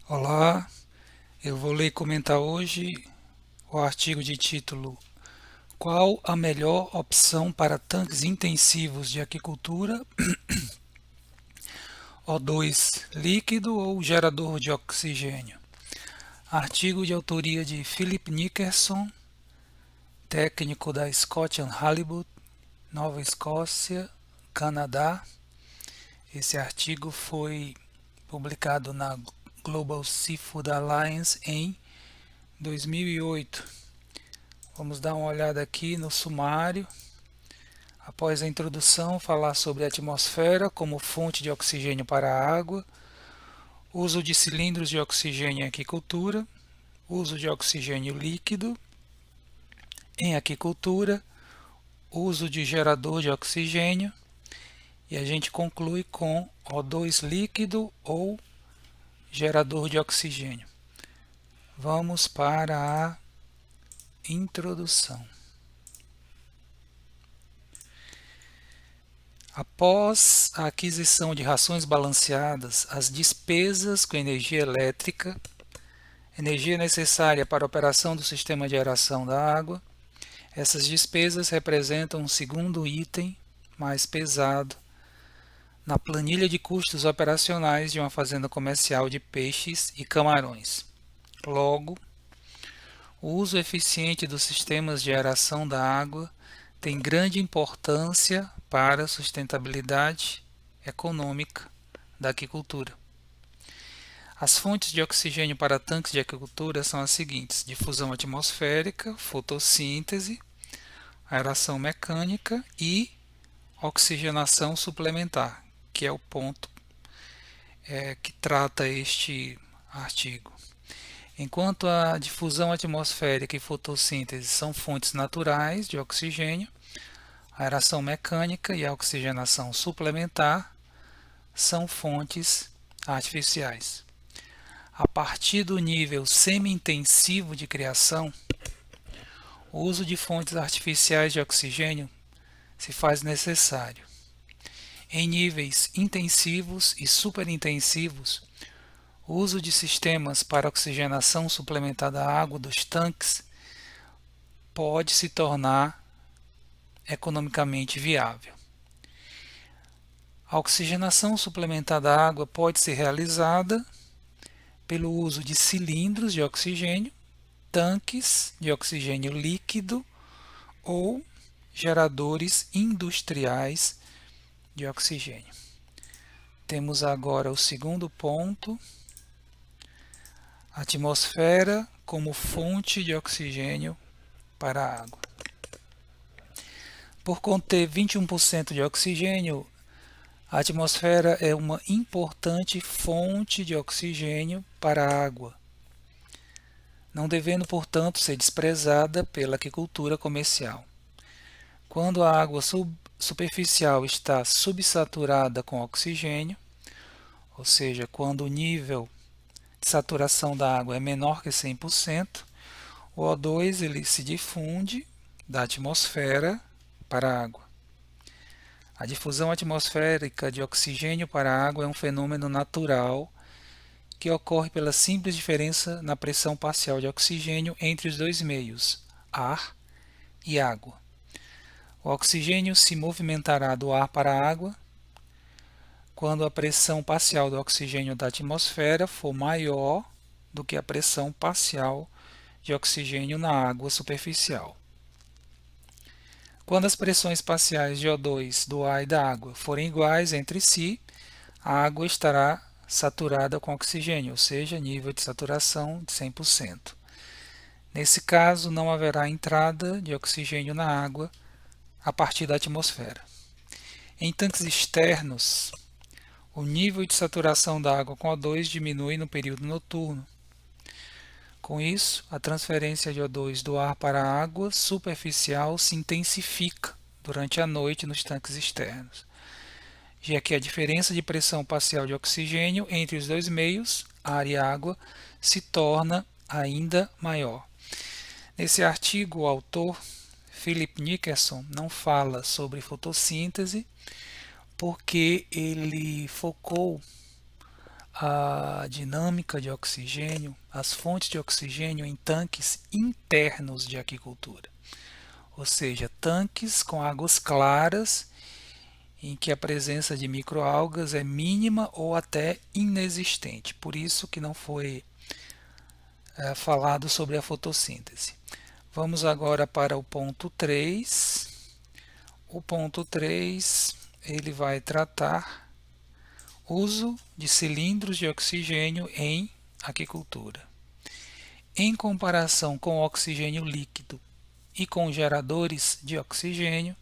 Olá, eu vou ler e comentar hoje o artigo de título Qual a melhor opção para tanques intensivos de aquicultura, O2 líquido ou gerador de oxigênio? Artigo de autoria de Philip Nickerson, técnico da Scott Halibut, Nova Escócia, Canadá. Esse artigo foi publicado na Global Seafood Alliance em 2008. Vamos dar uma olhada aqui no sumário. Após a introdução, falar sobre a atmosfera como fonte de oxigênio para a água, uso de cilindros de oxigênio em aquicultura, uso de oxigênio líquido em aquicultura, uso de gerador de oxigênio e a gente conclui com O2 líquido ou gerador de oxigênio. Vamos para a introdução. Após a aquisição de rações balanceadas, as despesas com energia elétrica, energia necessária para a operação do sistema de aeração da água, essas despesas representam um segundo item mais pesado na planilha de custos operacionais de uma fazenda comercial de peixes e camarões. Logo, o uso eficiente dos sistemas de aeração da água tem grande importância para a sustentabilidade econômica da aquicultura. As fontes de oxigênio para tanques de aquicultura são as seguintes: difusão atmosférica, fotossíntese, aeração mecânica e oxigenação suplementar, que é o ponto que trata este artigo. Enquanto a difusão atmosférica e fotossíntese são fontes naturais de oxigênio, a aeração mecânica e a oxigenação suplementar são fontes artificiais. A partir do nível semi-intensivo de criação, o uso de fontes artificiais de oxigênio se faz necessário. Em níveis intensivos e superintensivos, o uso de sistemas para oxigenação suplementar da água dos tanques pode se tornar economicamente viável. A oxigenação suplementar da água pode ser realizada pelo uso de cilindros de oxigênio, tanques de oxigênio líquido ou geradores industriais de oxigênio. Temos agora o segundo ponto: atmosfera como fonte de oxigênio para a água. Por conter 21% de oxigênio, a atmosfera é uma importante fonte de oxigênio para a água, não devendo, portanto, ser desprezada pela aquicultura comercial. Quando a água superficial está subsaturada com oxigênio, ou seja, quando o nível de saturação da água é menor que 100%, o O2 ele se difunde da atmosfera para a água. A difusão atmosférica de oxigênio para a água é um fenômeno natural que ocorre pela simples diferença na pressão parcial de oxigênio entre os dois meios, ar e água. O oxigênio se movimentará do ar para a água quando a pressão parcial do oxigênio da atmosfera for maior do que a pressão parcial de oxigênio na água superficial. Quando as pressões parciais de O2 do ar e da água forem iguais entre si, a água estará saturada com oxigênio, ou seja, nível de saturação de 100%. Nesse caso, não haverá entrada de oxigênio na água a partir da atmosfera. Em tanques externos, o nível de saturação da água com O2 diminui no período noturno. Com isso, a transferência de O2 do ar para a água superficial se intensifica durante a noite nos tanques externos, já que a diferença de pressão parcial de oxigênio entre os dois meios, ar e água, se torna ainda maior. Nesse artigo, o autor, Philip Nickerson, não fala sobre fotossíntese, porque ele focou a dinâmica de oxigênio, as fontes de oxigênio em tanques internos de aquicultura, ou seja, tanques com águas claras em que a presença de microalgas é mínima ou até inexistente. Por isso que não foi falado sobre a fotossíntese. Vamos agora para o ponto 3. O ponto 3 ele vai tratar uso de cilindros de oxigênio em aquicultura. Em comparação com o oxigênio líquido e com geradores de oxigênio,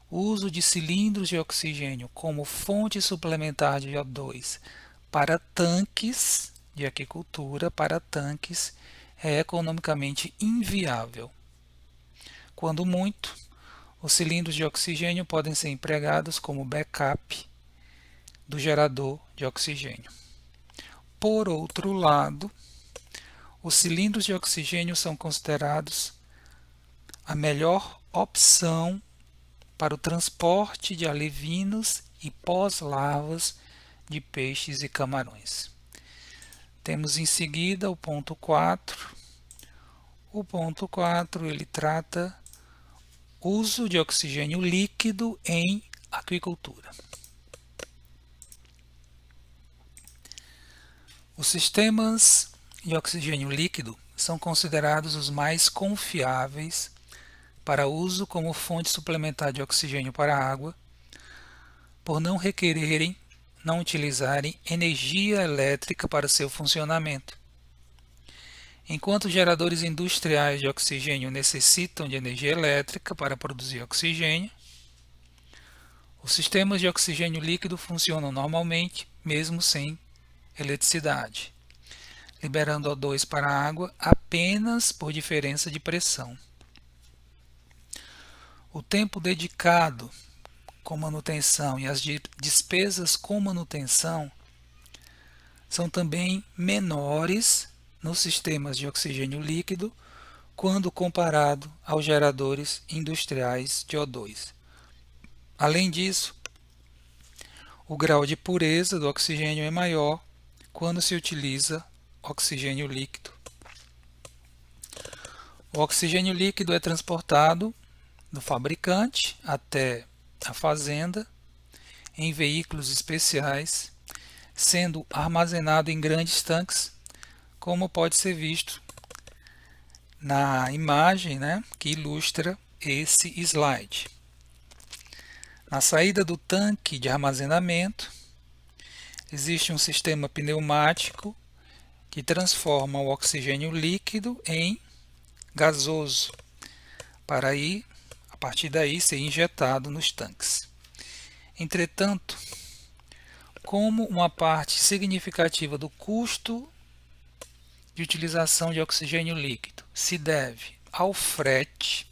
o uso de cilindros de oxigênio como fonte suplementar de O2 para tanques de aquicultura, é economicamente inviável. Quando muito, os cilindros de oxigênio podem ser empregados como backup do gerador de oxigênio. Por outro lado, os cilindros de oxigênio são considerados a melhor opção para o transporte de alevinos e pós-larvas de peixes e camarões. Temos em seguida o ponto 4. O ponto 4 ele trata uso de oxigênio líquido em aquicultura. Os sistemas de oxigênio líquido são considerados os mais confiáveis para uso como fonte suplementar de oxigênio para a água, por não utilizarem energia elétrica para seu funcionamento. Enquanto geradores industriais de oxigênio necessitam de energia elétrica para produzir oxigênio, os sistemas de oxigênio líquido funcionam normalmente, mesmo sem eletricidade, liberando O2 para a água apenas por diferença de pressão. O tempo dedicado com manutenção e as despesas com manutenção são também menores nos sistemas de oxigênio líquido quando comparado aos geradores industriais de O2. Além disso, o grau de pureza do oxigênio é maior quando se utiliza oxigênio líquido. O oxigênio líquido é transportado do fabricante até a fazenda em veículos especiais, sendo armazenado em grandes tanques, como pode ser visto na imagem, que ilustra esse slide. Na saída do tanque de armazenamento, existe um sistema pneumático que transforma o oxigênio líquido em gasoso, para aí, a partir daí ser injetado nos tanques. Entretanto, como uma parte significativa do custo de utilização de oxigênio líquido se deve ao frete,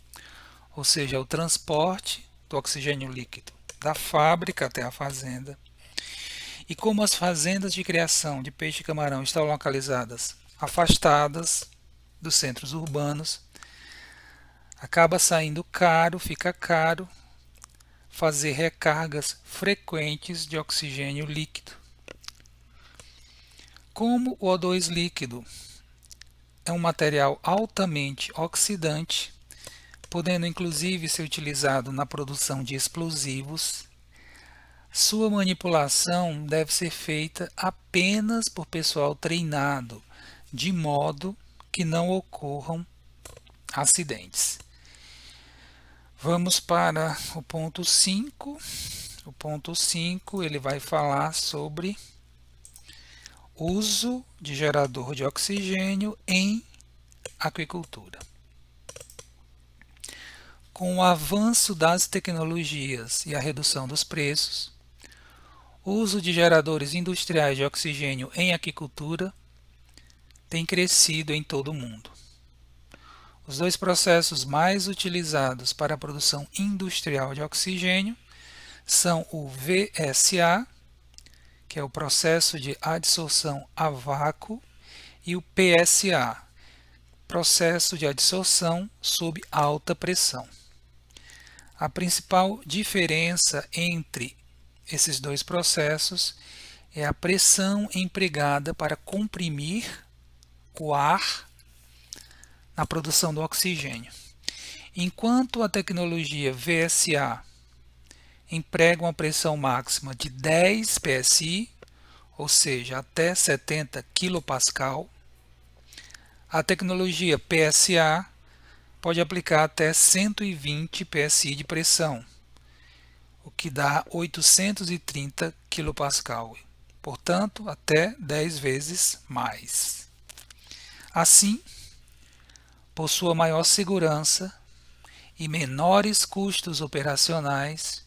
ou seja, ao transporte do oxigênio líquido da fábrica até a fazenda, e como as fazendas de criação de peixe e camarão estão localizadas afastadas dos centros urbanos, acaba saindo caro, fica caro fazer recargas frequentes de oxigênio líquido. Como o O2 líquido é um material altamente oxidante, podendo inclusive ser utilizado na produção de explosivos, sua manipulação deve ser feita apenas por pessoal treinado, de modo que não ocorram acidentes. Vamos para o ponto 5. O ponto 5 ele vai falar sobre uso de gerador de oxigênio em aquicultura. Com o avanço das tecnologias e a redução dos preços, o uso de geradores industriais de oxigênio em aquicultura tem crescido em todo o mundo. Os dois processos mais utilizados para a produção industrial de oxigênio são o VSA, que é o processo de adsorção a vácuo, e o PSA, processo de adsorção sob alta pressão. A principal diferença entre esses dois processos é a pressão empregada para comprimir o ar na produção do oxigênio. Enquanto a tecnologia VSA emprega uma pressão máxima de 10 psi, ou seja, até 70 kPa, a tecnologia PSA pode aplicar até 120 psi de pressão, o que dá 830 kPa, portanto, até 10 vezes mais. Assim, por sua maior segurança e menores custos operacionais,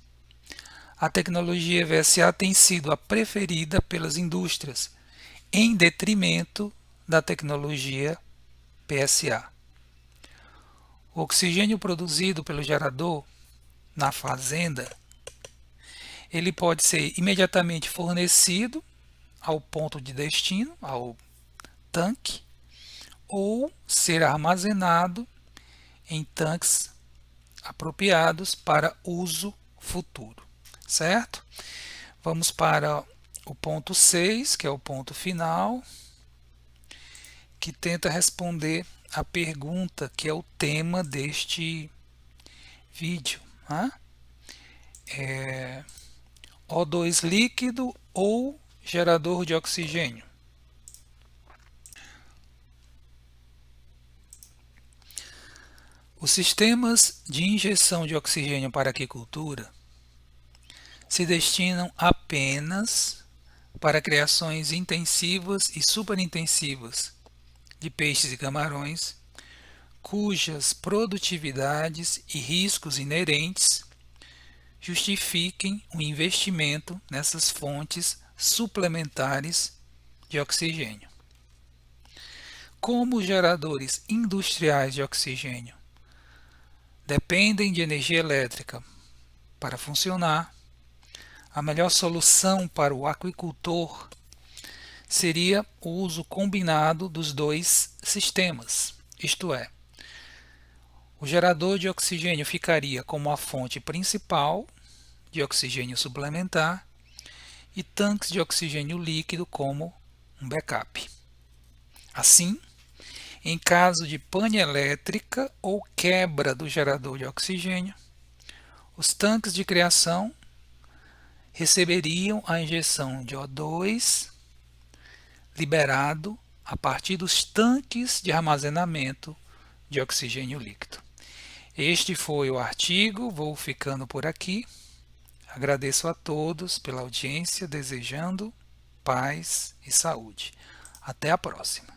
a tecnologia VSA tem sido a preferida pelas indústrias, em detrimento da tecnologia PSA. O oxigênio produzido pelo gerador na fazenda, ele pode ser imediatamente fornecido ao ponto de destino, ao tanque, ou ser armazenado em tanques apropriados para uso futuro, certo? Vamos para o ponto 6, que é o ponto final, que tenta responder a pergunta que é o tema deste vídeo, né? O2 líquido ou gerador de oxigênio? Os sistemas de injeção de oxigênio para a aquicultura se destinam apenas para criações intensivas e superintensivas de peixes e camarões, cujas produtividades e riscos inerentes justifiquem o investimento nessas fontes suplementares de oxigênio. Como os geradores industriais de oxigênio dependem de energia elétrica para funcionar, a melhor solução para o aquicultor seria o uso combinado dos dois sistemas, isto é, o gerador de oxigênio ficaria como a fonte principal de oxigênio suplementar e tanques de oxigênio líquido como um backup. Assim, em caso de pane elétrica ou quebra do gerador de oxigênio, os tanques de criação receberiam a injeção de O2 liberado a partir dos tanques de armazenamento de oxigênio líquido. Este foi o artigo, vou ficando por aqui. Agradeço a todos pela audiência, desejando paz e saúde. Até a próxima.